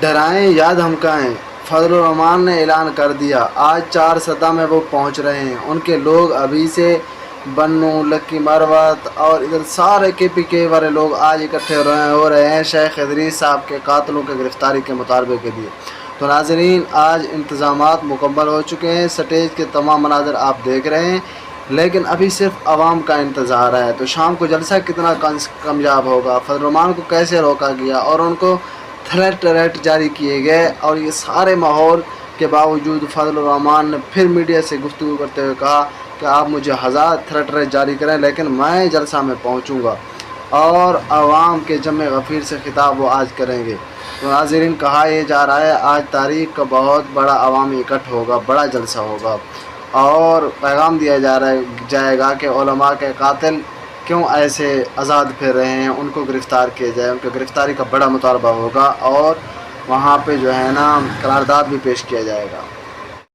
ڈرائیں یا دھمکائیں، فضل الرحمان نے اعلان کر دیا آج 4 سطح میں وہ پہنچ رہے ہیں۔ ان کے لوگ ابھی سے بنو، لکی مروت اور ادھر سارے KPK والے لوگ آج اکٹھے ہو رہے ہیں شیخ ادریس صاحب کے قاتلوں کے گرفتاری کے مطالبے کے لیے۔ تو ناظرین، آج انتظامات مکمل ہو چکے ہیں، سٹیج کے تمام مناظر آپ دیکھ رہے ہیں، لیکن ابھی صرف عوام کا انتظار ہے۔ تو شام کو جلسہ کتنا کامیاب ہوگا، فضل الرحمان کو کیسے روکا گیا اور ان کو تھریٹ جاری کیے گئے، اور یہ سارے ماحول کے باوجود فضل الرحمان نے پھر میڈیا سے گفتگو کرتے ہوئے کہا کہ آپ مجھے ہزار تھریٹ جاری کریں لیکن میں جلسہ میں پہنچوں گا، اور عوام کے جمع غفیر سے خطاب وہ آج کریں گے۔ تو ناظرین، کہا یہ جا رہا ہے آج تاریخ کا بہت بڑا عوامی اکٹھ ہوگا، بڑا جلسہ ہوگا، اور پیغام دیا جائے گا کہ علماء کے قاتل کیوں ایسے آزاد پھر رہے ہیں، ان کو گرفتار کیا جائے، ان کی گرفتاری کا بڑا مطالبہ ہوگا، اور وہاں پہ جو ہے نا قرارداد بھی پیش کیا جائے گا۔